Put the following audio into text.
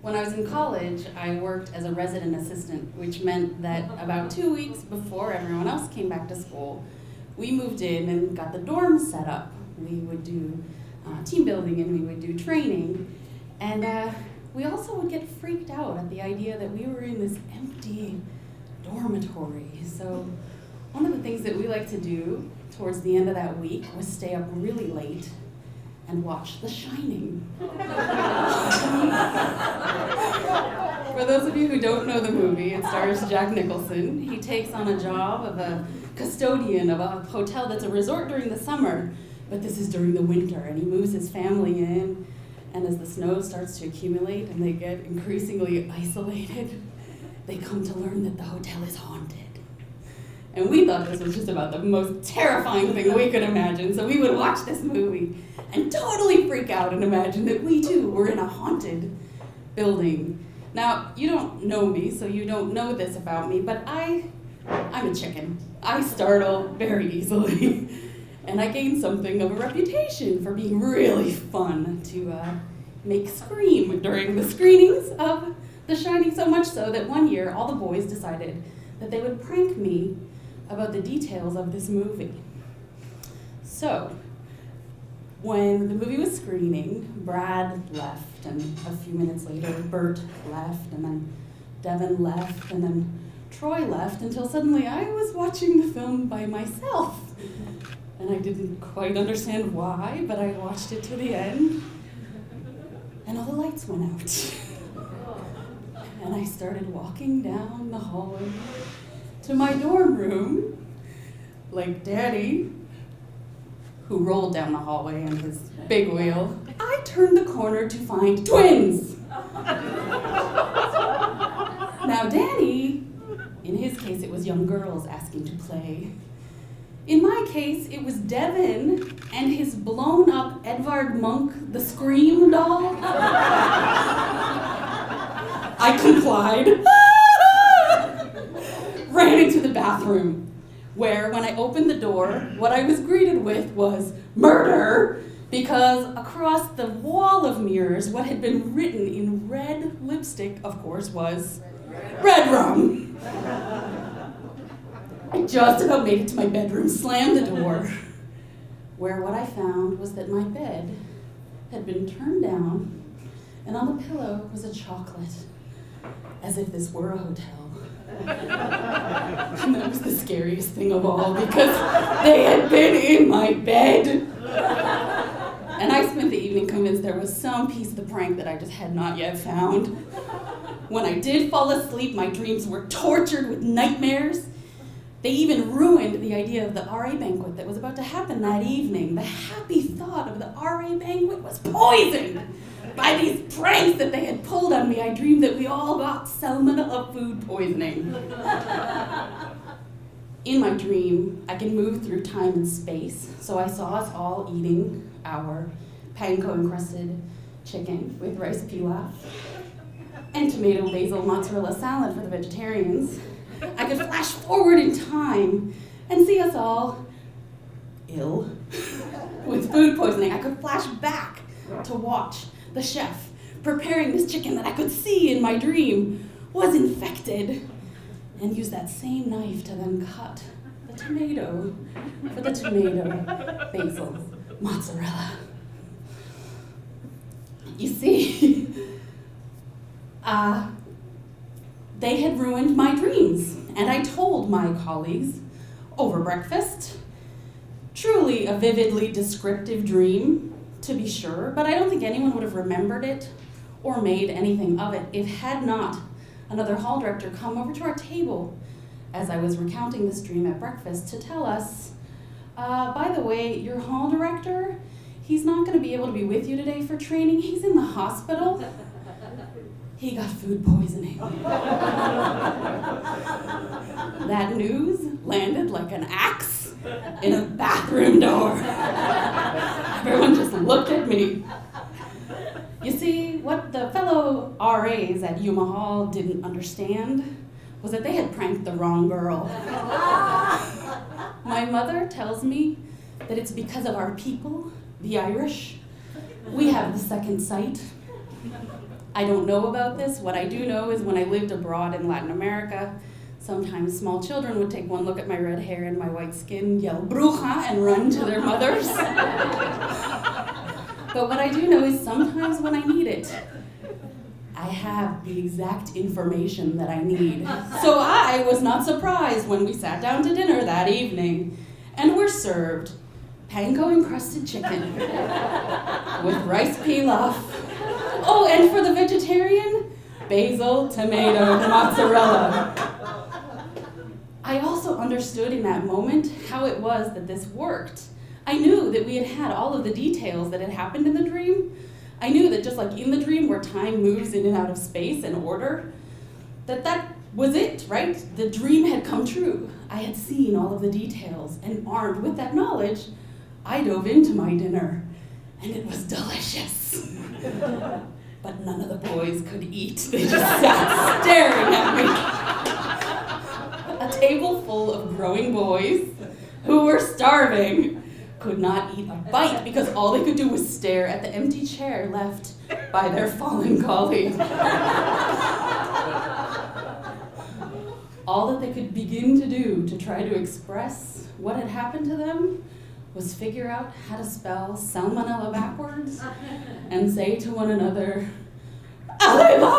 When I was in college, I worked as a resident assistant, which meant that about 2 weeks before everyone else came back to school, we moved in and got the dorms set up. We would do team building and we would do training. And we also would get freaked out at the idea that we were in this empty dormitory. So one of the things that we liked to do towards the end of that week was stay up really late and watch The Shining. For those of you who don't know the movie, it stars Jack Nicholson. He takes on a job of a custodian of a hotel that's a resort during the summer, but this is during the winter, and he moves his family in, and as the snow starts to accumulate and they get increasingly isolated, they come to learn that the hotel is haunted. And we thought this was just about the most terrifying thing we could imagine, so we would watch this movie and totally freak out and imagine that we too were in a haunted building. Now, you don't know me, so you don't know this about me, but I'm a chicken. I startle very easily. And I gained something of a reputation for being really fun to make scream during the screenings of The Shining, so much so that one year all the boys decided that they would prank me about the details of this movie. So, when the movie was screening, Brad left, and a few minutes later, Bert left, and then Devin left, and then Troy left, until suddenly I was watching the film by myself. And I didn't quite understand why, but I watched it to the end, and all the lights went out. And I started walking down the hallway to my dorm room, like Daddy, who rolled down the hallway in his big wheel. I turned the corner to find twins. Now Danny, in his case, it was young girls asking to play. In my case, it was Devin and his blown-up Edvard Munch, the Scream doll. I complied. Ran into the bathroom, where when I opened the door, what I was greeted with was murder, because across the wall of mirrors, what had been written in red lipstick, of course, was red rum. I just about made it to my bedroom, slammed the door, where what I found was that my bed had been turned down, and on the pillow was a chocolate, as if this were a hotel. And that was the scariest thing of all, because they had been in my bed. And I spent the evening convinced there was some piece of the prank that I just had not yet found. When I did fall asleep, my dreams were tortured with nightmares. They even ruined the idea of the RA banquet that was about to happen that evening. The happy thought of the RA banquet was poisoned by these pranks that they had pulled on me. I dreamed that we all got salmonella food poisoning. In my dream, I can move through time and space, so I saw us all eating our panko-encrusted chicken with rice pilaf and tomato basil mozzarella salad for the vegetarians. I could flash forward in time and see us all ill with food poisoning. I could flash back to watch the chef preparing this chicken that I could see in my dream was infected, and use that same knife to then cut the tomato for the tomato basil mozzarella. You see, they had ruined my dreams, and I told my colleagues over breakfast. Truly a vividly descriptive dream, to be sure, but I don't think anyone would have remembered it or made anything of it if had not another hall director come over to our table as I was recounting this dream at breakfast to tell us, by the way, your hall director, he's not going to be able to be with you today for training. He's in the hospital. He got food poisoning. That news landed like an axe in a bathroom door. Everyone just looked at me. You see, what the fellow RAs at Yuma Hall didn't understand was that they had pranked the wrong girl. My mother tells me that it's because of our people, the Irish. We have the second sight. I don't know about this. What I do know is when I lived abroad in Latin America, sometimes small children would take one look at my red hair and my white skin, yell bruja, and run to their mothers. But what I do know is sometimes when I need it, I have the exact information that I need. So I was not surprised when we sat down to dinner that evening and were served panko encrusted chicken with rice pilaf. Oh, and for the vegetarian, basil, tomato, mozzarella. I also understood in that moment how it was that this worked. I knew that we had had all of the details that had happened in the dream. I knew that just like in the dream where time moves in and out of space and order, that was it, right? The dream had come true. I had seen all of the details, and armed with that knowledge, I dove into my dinner, and it was delicious. But none of the boys could eat. They just sat staring at me. A table full of growing boys who were starving could not eat a bite because all they could do was stare at the empty chair left by their fallen colleague. All that they could begin to do to try to express what had happened to them was figure out how to spell salmonella backwards and say to one another, Aleluya!